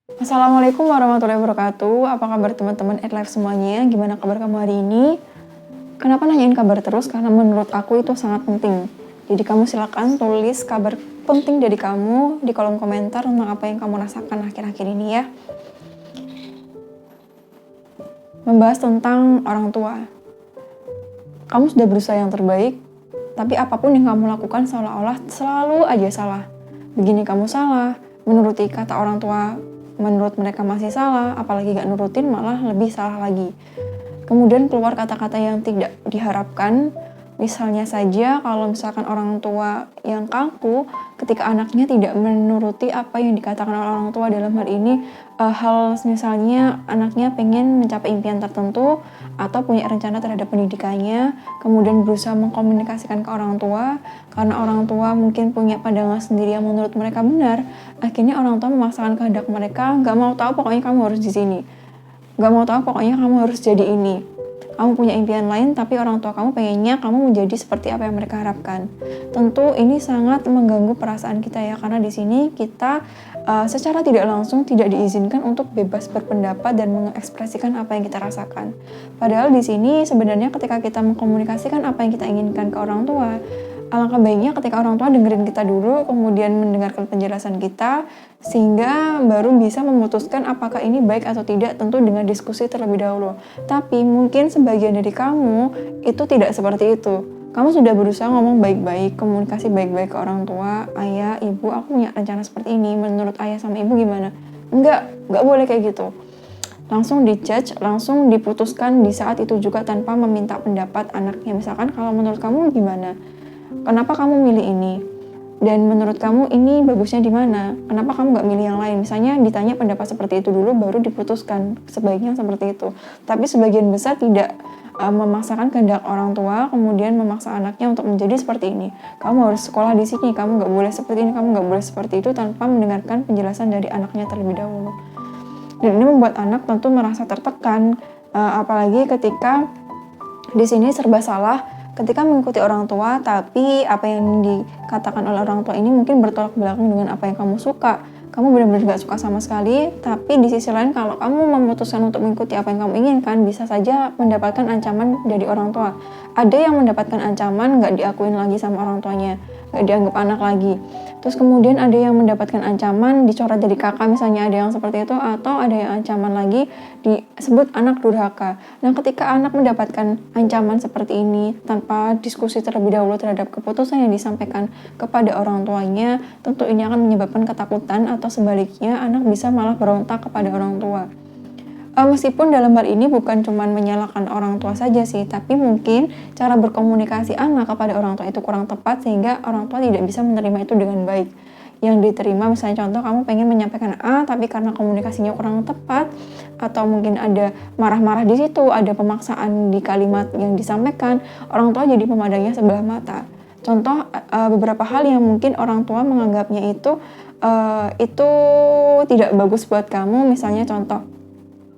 Assalamualaikum warahmatullahi wabarakatuh. Apa kabar teman-teman at live semuanya? Gimana kabar kamu hari ini? Kenapa nanyain kabar terus? Karena menurut aku itu sangat penting. Jadi kamu silakan tulis kabar penting dari kamu di kolom komentar tentang apa yang kamu rasakan akhir-akhir ini ya. Membahas tentang orang tua. Kamu sudah berusaha yang terbaik, tapi apapun yang kamu lakukan seolah-olah selalu aja salah. Begini kamu salah, menuruti kata orang tua menurut mereka masih salah, apalagi gak nurutin malah lebih salah lagi. Kemudian keluar kata-kata yang tidak diharapkan, misalnya saja kalau misalkan orang tua yang kaku ketika anaknya tidak menuruti apa yang dikatakan oleh orang tua, dalam hal ini hal misalnya anaknya pengen mencapai impian tertentu atau punya rencana terhadap pendidikannya, kemudian berusaha mengkomunikasikan ke orang tua karena orang tua mungkin punya pandangan sendiri yang menurut mereka benar. Akhirnya orang tua memaksakan kehendak mereka, gak mau tahu pokoknya kamu harus di sini, gak mau tahu pokoknya kamu harus jadi ini. Kamu punya impian lain, tapi orang tua kamu pengennya kamu menjadi seperti apa yang mereka harapkan. Tentu ini sangat mengganggu perasaan kita ya, karena di sini kita secara tidak langsung tidak diizinkan untuk bebas berpendapat dan mengekspresikan apa yang kita rasakan. Padahal di sini sebenarnya ketika kita mengkomunikasikan apa yang kita inginkan ke orang tua, alangkah baiknya ketika orang tua dengerin kita dulu, kemudian mendengarkan penjelasan kita, sehingga baru bisa memutuskan apakah ini baik atau tidak, tentu dengan diskusi terlebih dahulu. Tapi mungkin sebagian dari kamu itu tidak seperti itu. Kamu sudah berusaha ngomong baik-baik, komunikasi baik-baik ke orang tua, ayah, ibu, aku punya rencana seperti ini, menurut ayah sama ibu gimana? Enggak boleh kayak gitu. Langsung dijudge, langsung diputuskan di saat itu juga tanpa meminta pendapat anaknya. Misalkan kalau menurut kamu gimana? Kenapa kamu milih ini? Dan menurut kamu ini bagusnya di mana? Kenapa kamu nggak milih yang lain? Misalnya ditanya pendapat seperti itu dulu, baru diputuskan sebaiknya seperti itu. Tapi sebagian besar tidak memaksakan kehendak orang tua, kemudian memaksa anaknya untuk menjadi seperti ini. Kamu harus sekolah di sini, kamu nggak boleh seperti ini, kamu nggak boleh seperti itu, tanpa mendengarkan penjelasan dari anaknya terlebih dahulu. Dan ini membuat anak tentu merasa tertekan, apalagi ketika di sini serba salah ketika mengikuti orang tua, tapi apa yang dikatakan oleh orang tua ini mungkin bertolak belakang dengan apa yang kamu suka. Kamu benar-benar gak suka sama sekali, tapi di sisi lain kalau kamu memutuskan untuk mengikuti apa yang kamu inginkan, bisa saja mendapatkan ancaman dari orang tua. Ada yang mendapatkan ancaman gak diakuin lagi sama orang tuanya, gak dianggap anak lagi. Terus kemudian ada yang mendapatkan ancaman dicoret dari kakak, misalnya ada yang seperti itu, atau ada yang ancaman lagi disebut anak durhaka. Nah, ketika anak mendapatkan ancaman seperti ini tanpa diskusi terlebih dahulu terhadap keputusan yang disampaikan kepada orang tuanya, tentu ini akan menyebabkan ketakutan, atau sebaliknya anak bisa malah berontak kepada orang tua. Meskipun dalam hal ini bukan cuma menyalahkan orang tua saja sih, tapi mungkin cara berkomunikasi anak kepada orang tua itu kurang tepat sehingga orang tua tidak bisa menerima itu dengan baik. Yang diterima misalnya contoh kamu pengen menyampaikan A, tapi karena komunikasinya kurang tepat, atau mungkin ada marah-marah di situ, ada pemaksaan di kalimat yang disampaikan, orang tua jadi memandangnya sebelah mata. Contoh beberapa hal yang mungkin orang tua menganggapnya itu tidak bagus buat kamu, misalnya contoh,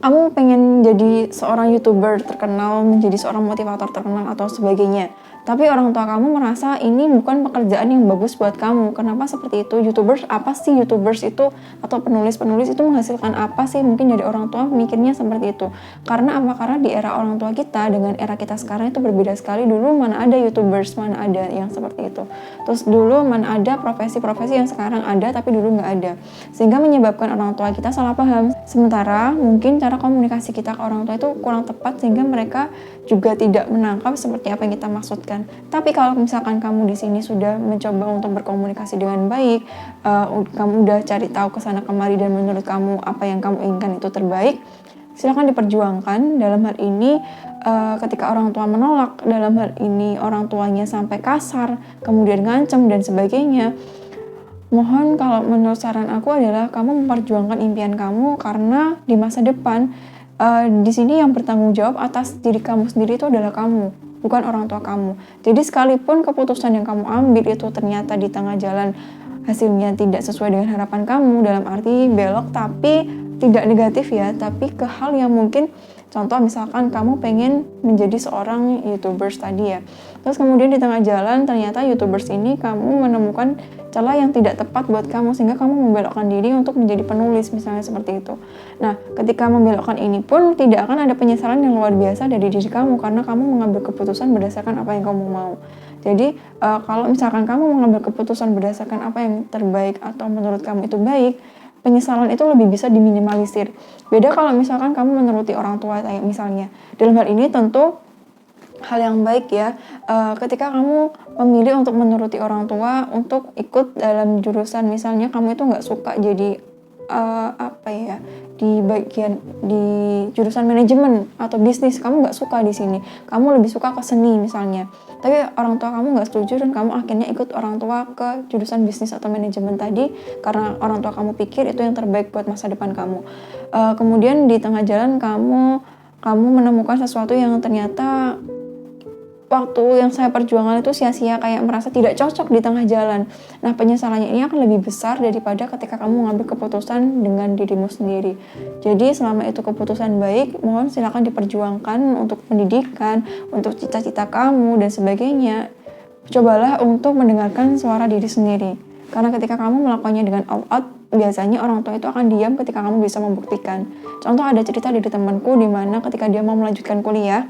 kamu pengen jadi seorang YouTuber terkenal, menjadi seorang motivator terkenal atau sebagainya. Tapi orang tua kamu merasa ini bukan pekerjaan yang bagus buat kamu. Kenapa seperti itu? YouTubers apa sih YouTubers itu? Atau penulis-penulis itu menghasilkan apa sih? Mungkin dari orang tua mikirnya seperti itu. Karena apa? Karena di era orang tua kita dengan era kita sekarang itu berbeda sekali. Dulu mana ada YouTubers, mana ada yang seperti itu. Terus dulu mana ada profesi-profesi yang sekarang ada tapi dulu nggak ada. Sehingga menyebabkan orang tua kita salah paham. Sementara mungkin cara komunikasi kita ke orang tua itu kurang tepat sehingga mereka juga tidak menangkap seperti apa yang kita maksudkan. Tapi kalau misalkan kamu di sini sudah mencoba untuk berkomunikasi dengan baik, kamu udah cari tahu kesana kemari dan menurut kamu apa yang kamu inginkan itu terbaik, silakan diperjuangkan. Dalam hal ini ketika orang tua menolak, dalam hal ini orang tuanya sampai kasar, kemudian ngancem dan sebagainya, mohon kalau menurut saran aku adalah kamu memperjuangkan impian kamu, karena di masa depan di sini yang bertanggung jawab atas diri kamu sendiri itu adalah kamu, bukan orang tua kamu. Jadi sekalipun keputusan yang kamu ambil itu ternyata di tengah jalan hasilnya tidak sesuai dengan harapan kamu, dalam arti belok tapi tidak negatif ya, tapi ke hal yang mungkin Contoh misalkan kamu pengen menjadi seorang YouTubers tadi ya. Terus kemudian di tengah jalan ternyata YouTubers ini kamu menemukan celah yang tidak tepat buat kamu sehingga kamu membelokkan diri untuk menjadi penulis misalnya seperti itu. Nah, ketika membelokkan ini pun tidak akan ada penyesalan yang luar biasa dari diri kamu karena kamu mengambil keputusan berdasarkan apa yang kamu mau. Jadi kalau misalkan kamu mengambil keputusan berdasarkan apa yang terbaik atau menurut kamu itu baik, penyesalan itu lebih bisa diminimalisir. Beda kalau misalkan kamu menuruti orang tua kayak misalnya. Dalam hal ini tentu hal yang baik ya, ketika kamu memilih untuk menuruti orang tua untuk ikut dalam jurusan misalnya kamu itu nggak suka jadi di jurusan manajemen atau bisnis, kamu nggak suka di sini, kamu lebih suka ke seni misalnya, tapi orang tua kamu nggak setuju dan kamu akhirnya ikut orang tua ke jurusan bisnis atau manajemen tadi karena orang tua kamu pikir itu yang terbaik buat masa depan kamu. Kemudian di tengah jalan kamu menemukan sesuatu yang ternyata waktu yang saya perjuangkan itu sia-sia, kayak merasa tidak cocok di tengah jalan. Nah, penyesalannya ini akan lebih besar daripada ketika kamu mengambil keputusan dengan dirimu sendiri. Jadi selama itu keputusan baik, mohon silakan diperjuangkan untuk pendidikan, untuk cita-cita kamu dan sebagainya. Cobalah untuk mendengarkan suara diri sendiri. Karena ketika kamu melakukannya dengan all out, biasanya orang tua itu akan diam ketika kamu bisa membuktikan. Contoh ada cerita dari temanku di mana ketika dia mau melanjutkan kuliah,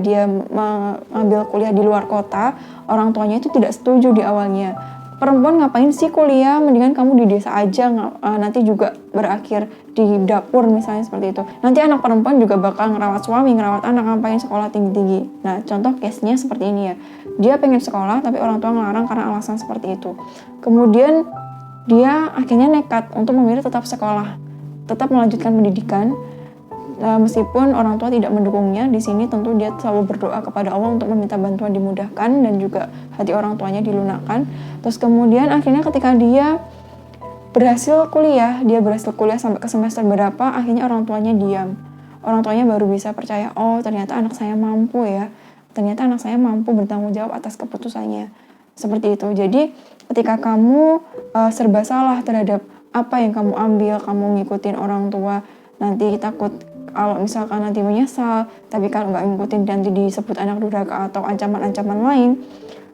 dia mengambil kuliah di luar kota, orang tuanya itu tidak setuju di awalnya. Perempuan ngapain sih kuliah, mendingan kamu di desa aja, nanti juga berakhir di dapur misalnya seperti itu. Nanti anak perempuan juga bakal ngerawat suami, ngerawat anak, ngapain sekolah tinggi-tinggi. Nah, contoh case-nya seperti ini ya. Dia pengen sekolah tapi orang tua ngelarang karena alasan seperti itu. Kemudian dia akhirnya nekat untuk memilih tetap sekolah, tetap melanjutkan pendidikan. Meskipun orang tua tidak mendukungnya, di sini tentu dia selalu berdoa kepada Allah untuk meminta bantuan dimudahkan dan juga hati orang tuanya dilunakkan. Terus kemudian akhirnya ketika dia berhasil kuliah sampai ke semester berapa, akhirnya orang tuanya diam. Orang tuanya baru bisa percaya, oh ternyata anak saya mampu ya, ternyata anak saya mampu bertanggung jawab atas keputusannya. Seperti itu. Jadi ketika kamu serba salah terhadap apa yang kamu ambil, kamu ngikutin orang tua, nanti takut kalau misalkan nanti menyesal, tapi kalau nggak ngikutin nanti disebut anak durhaka atau ancaman-ancaman lain.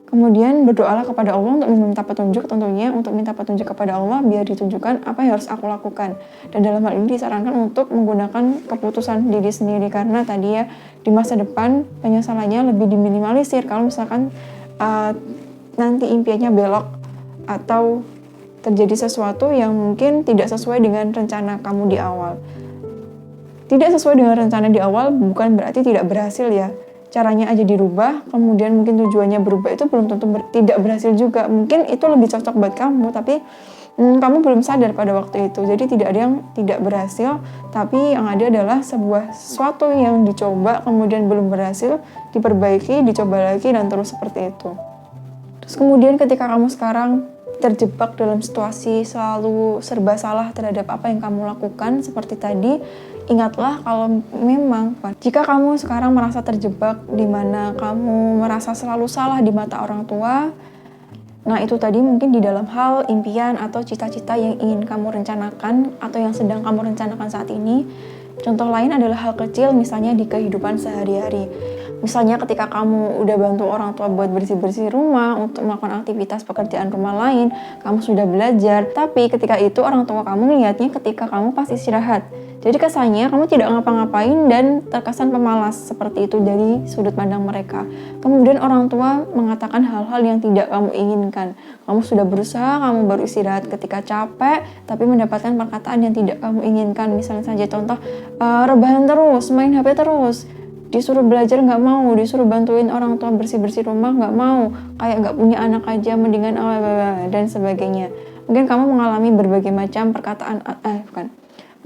Kemudian berdoalah kepada Allah untuk meminta petunjuk, tentunya untuk minta petunjuk kepada Allah biar ditunjukkan apa yang harus aku lakukan. Dan dalam hal ini disarankan untuk menggunakan keputusan diri sendiri karena tadi ya di masa depan penyesalannya lebih diminimalisir kalau misalkan nanti impiannya belok atau terjadi sesuatu yang mungkin tidak sesuai dengan rencana kamu di awal. Tidak sesuai dengan rencana di awal bukan berarti tidak berhasil ya. Caranya aja dirubah, kemudian mungkin tujuannya berubah, itu belum tentu tidak berhasil juga. Mungkin itu lebih cocok buat kamu, tapi kamu belum sadar pada waktu itu. Jadi tidak ada yang tidak berhasil, tapi yang ada adalah sesuatu yang dicoba, kemudian belum berhasil, diperbaiki, dicoba lagi, dan terus seperti itu. Terus kemudian ketika kamu sekarang terjebak dalam situasi selalu serba salah terhadap apa yang kamu lakukan seperti tadi, ingatlah kalau memang jika kamu sekarang merasa terjebak di mana kamu merasa selalu salah di mata orang tua, nah itu tadi mungkin di dalam hal impian atau cita-cita yang ingin kamu rencanakan atau yang sedang kamu rencanakan saat ini. Contoh lain adalah hal kecil misalnya di kehidupan sehari-hari. Misalnya ketika kamu udah bantu orang tua buat bersih-bersih rumah, untuk melakukan aktivitas pekerjaan rumah lain, kamu sudah belajar, tapi ketika itu orang tua kamu melihatnya ketika kamu pas istirahat. Jadi kesannya kamu tidak ngapa-ngapain dan terkesan pemalas seperti itu dari sudut pandang mereka. Kemudian orang tua mengatakan hal-hal yang tidak kamu inginkan. Kamu sudah berusaha, kamu baru istirahat ketika capek, tapi mendapatkan perkataan yang tidak kamu inginkan. Misalnya saja contoh, rebahan terus, main HP terus. Disuruh belajar nggak mau, disuruh bantuin orang tua bersih-bersih rumah nggak mau, kayak nggak punya anak aja, mendingan dan sebagainya. Mungkin kamu mengalami berbagai macam perkataan,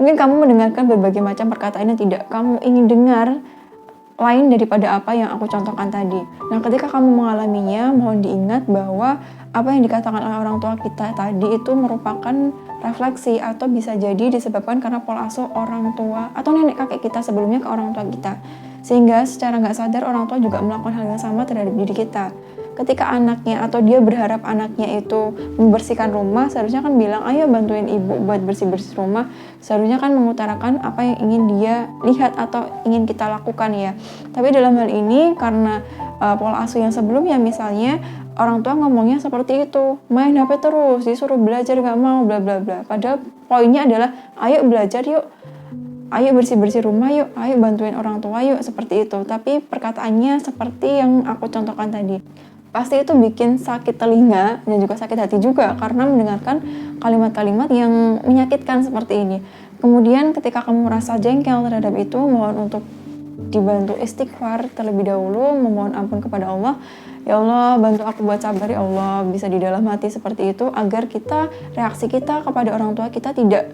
mungkin kamu mendengarkan berbagai macam perkataan yang tidak kamu ingin dengar, lain daripada apa yang aku contohkan tadi. Nah, ketika kamu mengalaminya, mohon diingat bahwa apa yang dikatakan oleh orang tua kita tadi itu merupakan refleksi atau bisa jadi disebabkan karena pola asuh orang tua atau nenek kakek kita sebelumnya ke orang tua kita. Sehingga secara nggak sadar orang tua juga melakukan hal yang sama terhadap diri kita. ketika anaknya atau dia berharap anaknya itu membersihkan rumah, seharusnya kan bilang, ayo bantuin ibu buat bersih-bersih rumah. Seharusnya kan mengutarakan apa yang ingin dia lihat atau ingin kita lakukan ya. Tapi dalam hal ini karena pola asuh yang sebelumnya, misalnya orang tua ngomongnya seperti itu, main HP terus, disuruh belajar gak mau, bla bla bla. Padahal poinnya adalah, ayo belajar yuk, ayo bersih-bersih rumah yuk, ayo bantuin orang tua yuk, seperti itu. Tapi perkataannya seperti yang aku contohkan tadi. Pasti itu bikin sakit telinga dan juga sakit hati juga karena mendengarkan kalimat-kalimat yang menyakitkan seperti ini. Kemudian ketika kamu merasa jengkel terhadap itu, mohon untuk dibantu istighfar terlebih dahulu, memohon ampun kepada Allah. Ya Allah, bantu aku buat sabar ya Allah, bisa di dalam hati seperti itu agar reaksi kita kepada orang tua kita tidak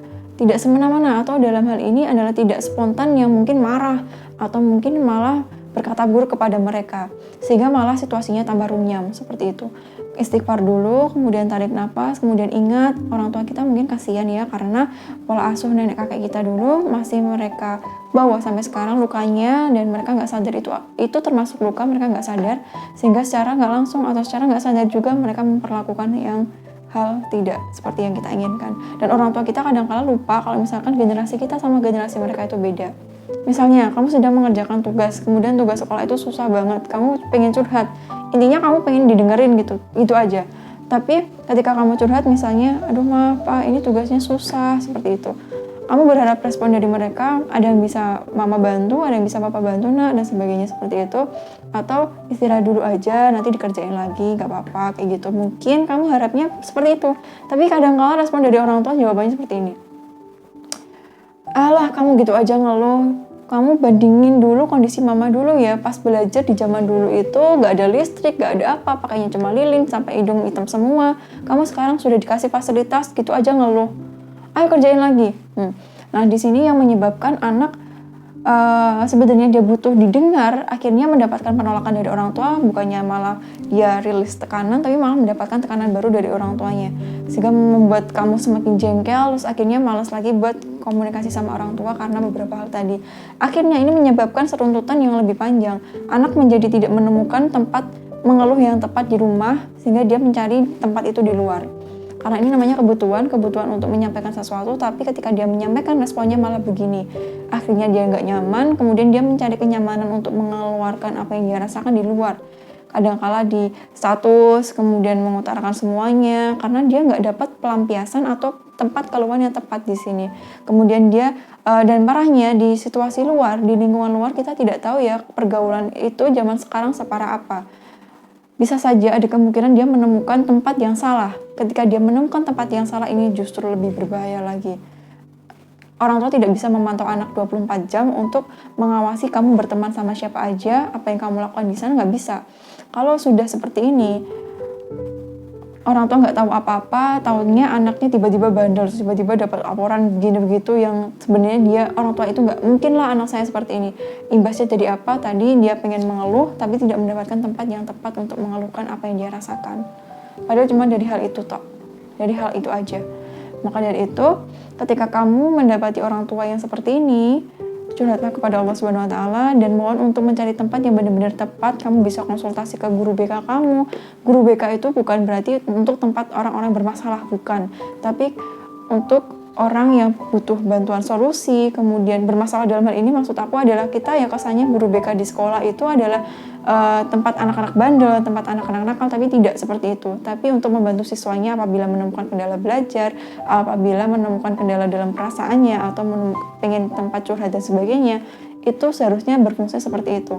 semena-mena, atau dalam hal ini adalah tidak spontan yang mungkin marah atau mungkin malah berkata buruk kepada mereka, sehingga malah situasinya tambah runyam seperti itu. Istighfar dulu, kemudian tarik nafas, kemudian ingat orang tua kita mungkin kasihan ya, karena pola asuh nenek kakek kita dulu masih mereka bawa sampai sekarang lukanya, dan mereka nggak sadar itu termasuk luka, mereka nggak sadar, sehingga secara nggak langsung atau secara nggak sadar juga mereka memperlakukan yang hal tidak seperti yang kita inginkan. Dan orang tua kita kadang-kala lupa kalau misalkan generasi kita sama generasi mereka itu beda. Misalnya kamu sedang mengerjakan tugas, kemudian tugas sekolah itu susah banget, kamu pengen curhat, intinya kamu pengen didengerin gitu, itu aja. Tapi ketika kamu curhat misalnya, aduh maaf pak, ini tugasnya susah, seperti itu, kamu berharap respon dari mereka, ada yang bisa mama bantu, ada yang bisa papa bantu nak, dan sebagainya seperti itu. Atau istirahat dulu aja, nanti dikerjain lagi, gak apa-apa, kayak gitu. Mungkin kamu harapnya seperti itu. Tapi kadang-kala respon dari orang tua jawabannya seperti ini. Alah, kamu gitu aja ngeluh. Kamu bandingin dulu kondisi mama dulu ya, pas belajar di zaman dulu itu gak ada listrik, gak ada apa, pakainya cuma lilin, sampai hidung hitam semua. Kamu sekarang sudah dikasih fasilitas, gitu aja ngeluh. Ayo kerjain lagi. Nah di sini yang menyebabkan anak sebenarnya dia butuh didengar, akhirnya mendapatkan penolakan dari orang tua, bukannya malah dia rilis tekanan, tapi malah mendapatkan tekanan baru dari orang tuanya, sehingga membuat kamu semakin jengkel, terus akhirnya malas lagi buat komunikasi sama orang tua karena beberapa hal tadi. Akhirnya ini menyebabkan seruntutan yang lebih panjang. Anak menjadi tidak menemukan tempat mengeluh yang tepat di rumah, sehingga dia mencari tempat itu di luar. Karena ini namanya kebutuhan untuk menyampaikan sesuatu, tapi ketika dia menyampaikan responnya malah begini. Akhirnya dia nggak nyaman, kemudian dia mencari kenyamanan untuk mengeluarkan apa yang dia rasakan di luar. Kadangkala di status, kemudian mengutarakan semuanya, karena dia nggak dapat pelampiasan atau tempat keluhan yang tepat di sini. Kemudian dia, dan parahnya di situasi luar, di lingkungan luar kita tidak tahu ya pergaulan itu zaman sekarang separah apa. Bisa saja ada kemungkinan dia menemukan tempat yang salah. Ketika dia menemukan tempat yang salah, ini justru lebih berbahaya lagi. Orang tua tidak bisa memantau anak 24 jam untuk mengawasi kamu berteman sama siapa aja, apa yang kamu lakukan di sana, nggak bisa. Kalau sudah seperti ini, orang tua nggak tahu apa-apa, tahunya anaknya tiba-tiba bandel, tiba-tiba dapat laporan begini begitu yang sebenarnya orang tua itu nggak mungkin lah anak saya seperti ini. Imbasnya jadi apa? Tadi dia pengen mengeluh tapi tidak mendapatkan tempat yang tepat untuk mengeluhkan apa yang dia rasakan. Padahal cuma dari hal itu toh, dari hal itu aja. Maka dari itu, ketika kamu mendapati orang tua yang seperti ini, curhatlah kepada Allah Subhanahu Wa Taala dan mohon untuk mencari tempat yang benar-benar tepat. Kamu bisa konsultasi ke guru BK kamu. Guru BK itu bukan berarti untuk tempat orang-orang bermasalah, bukan. Tapi untuk orang yang butuh bantuan solusi, kemudian bermasalah dalam hal ini maksud aku adalah kita ya kesannya guru BK di sekolah itu adalah tempat anak-anak bandel, tempat anak-anak nakal, tapi tidak seperti itu. Tapi untuk membantu siswanya apabila menemukan kendala belajar, apabila menemukan kendala dalam perasaannya, atau pengen tempat curhat dan sebagainya, itu seharusnya berfungsi seperti itu.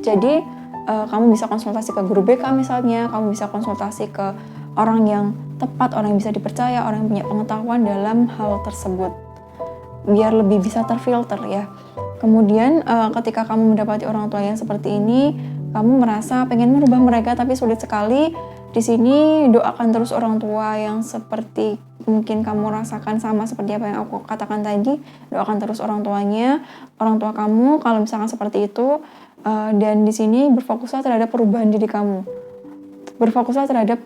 Jadi kamu bisa konsultasi ke guru BK misalnya, kamu bisa konsultasi ke orang yang tepat, orang yang bisa dipercaya, orang yang punya pengetahuan dalam hal tersebut, biar lebih bisa terfilter ya. Kemudian ketika kamu mendapati orang tua yang seperti ini, kamu merasa pengen merubah mereka tapi sulit sekali. Di sini doakan terus orang tua yang seperti mungkin kamu rasakan sama seperti apa yang aku katakan tadi. Doakan terus orang tuanya, orang tua kamu kalau misalkan seperti itu. Dan di sini berfokuslah terhadap perubahan diri kamu. Berfokuslah terhadap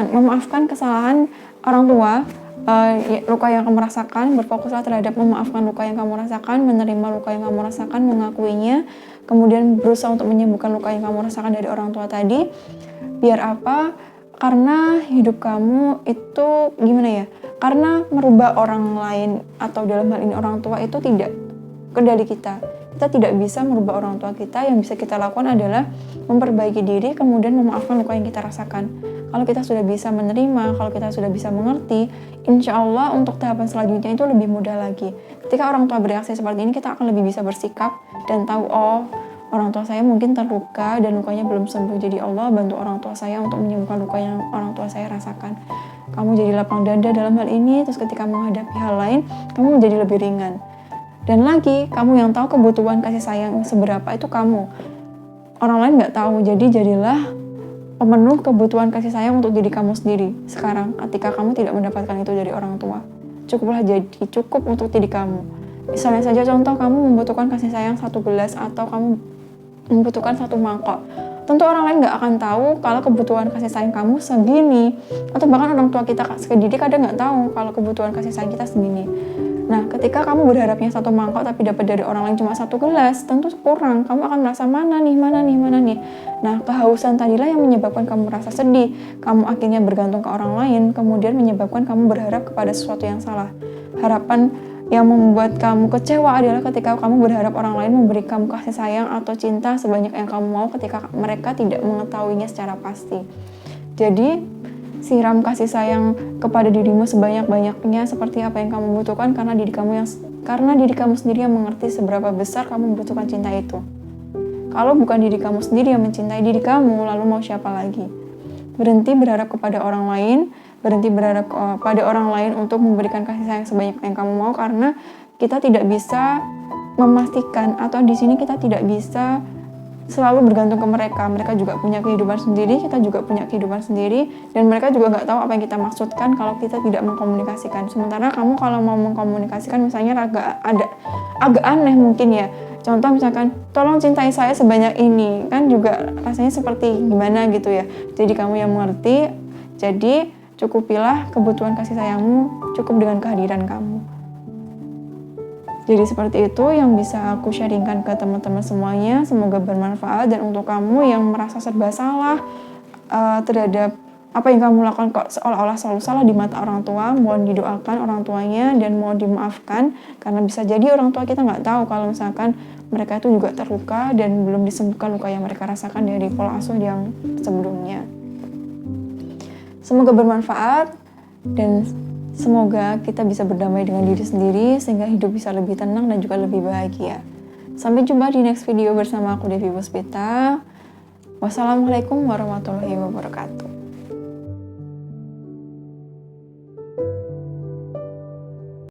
memaafkan kesalahan orang tua. luka yang kamu rasakan, berfokuslah terhadap memaafkan luka yang kamu rasakan, menerima luka yang kamu rasakan, mengakuinya, kemudian berusaha untuk menyembuhkan luka yang kamu rasakan dari orang tua tadi. Biar apa? Karena hidup kamu itu gimana ya? Karena merubah orang lain atau dalam hal ini orang tua itu tidak kendali kita. Kita tidak bisa merubah orang tua kita. Yang bisa kita lakukan adalah memperbaiki diri, kemudian memaafkan luka yang kita rasakan. Kalau kita sudah bisa menerima, kalau kita sudah bisa mengerti, insya Allah untuk tahapan selanjutnya itu lebih mudah lagi. Ketika orang tua bereaksi seperti ini, kita akan lebih bisa bersikap dan tahu, oh, orang tua saya mungkin terluka dan lukanya belum sembuh. Jadi Allah bantu orang tua saya untuk menyembuhkan luka yang orang tua saya rasakan. Kamu jadi lapang dada dalam hal ini, terus ketika menghadapi hal lain, kamu menjadi lebih ringan. Dan lagi, kamu yang tahu kebutuhan kasih sayang seberapa itu kamu. Orang lain nggak tahu, jadi jadilah pemenuh kebutuhan kasih sayang untuk diri kamu sendiri. Sekarang, ketika kamu tidak mendapatkan itu dari orang tua, cukuplah jadi cukup untuk diri kamu. Misalnya saja contoh, kamu membutuhkan kasih sayang 1 gelas atau kamu membutuhkan 1 mangkok. Tentu orang lain nggak akan tahu kalau kebutuhan kasih sayang kamu segini. Atau bahkan orang tua kita sendiri kadang nggak tahu kalau kebutuhan kasih sayang kita segini. Nah, ketika kamu berharapnya 1 mangkok tapi dapat dari orang lain cuma 1 gelas, tentu kurang. Kamu akan merasa mana nih. Nah, kehausan tadilah yang menyebabkan kamu merasa sedih. Kamu akhirnya bergantung ke orang lain, kemudian menyebabkan kamu berharap kepada sesuatu yang salah. Harapan yang membuat kamu kecewa adalah ketika kamu berharap orang lain memberi kamu kasih sayang atau cinta sebanyak yang kamu mau ketika mereka tidak mengetahuinya secara pasti. Jadi, siram kasih sayang kepada dirimu sebanyak-banyaknya seperti apa yang kamu butuhkan karena diri kamu sendiri yang mengerti seberapa besar kamu membutuhkan cinta itu. Kalau bukan diri kamu sendiri yang mencintai diri kamu, lalu mau siapa lagi? Berhenti berharap kepada orang lain, berhenti berharap kepada orang lain untuk memberikan kasih sayang sebanyak yang kamu mau, karena kita tidak bisa memastikan atau di sini kita tidak bisa selalu bergantung ke mereka. Mereka juga punya kehidupan sendiri, kita juga punya kehidupan sendiri, dan mereka juga nggak tahu apa yang kita maksudkan kalau kita tidak mengkomunikasikan. Sementara kamu kalau mau mengkomunikasikan misalnya agak aneh mungkin ya. Contoh misalkan, tolong cintai saya sebanyak ini, kan juga rasanya seperti gimana gitu ya. Jadi kamu yang mengerti, jadi cukupilah kebutuhan kasih sayangmu cukup dengan kehadiran kamu. Jadi seperti itu yang bisa aku sharingkan ke teman-teman semuanya. Semoga bermanfaat, dan untuk kamu yang merasa serba salah terhadap apa yang kamu lakukan kok seolah-olah selalu salah di mata orang tua, mohon didoakan orang tuanya dan mohon dimaafkan, karena bisa jadi orang tua kita nggak tahu kalau misalkan mereka itu juga terluka dan belum disembuhkan luka yang mereka rasakan dari pola asuh yang sebelumnya. Semoga bermanfaat dan semoga kita bisa berdamai dengan diri sendiri sehingga hidup bisa lebih tenang dan juga lebih bahagia. Sampai jumpa di next video bersama aku, Devi Puspita. Wassalamualaikum warahmatullahi wabarakatuh.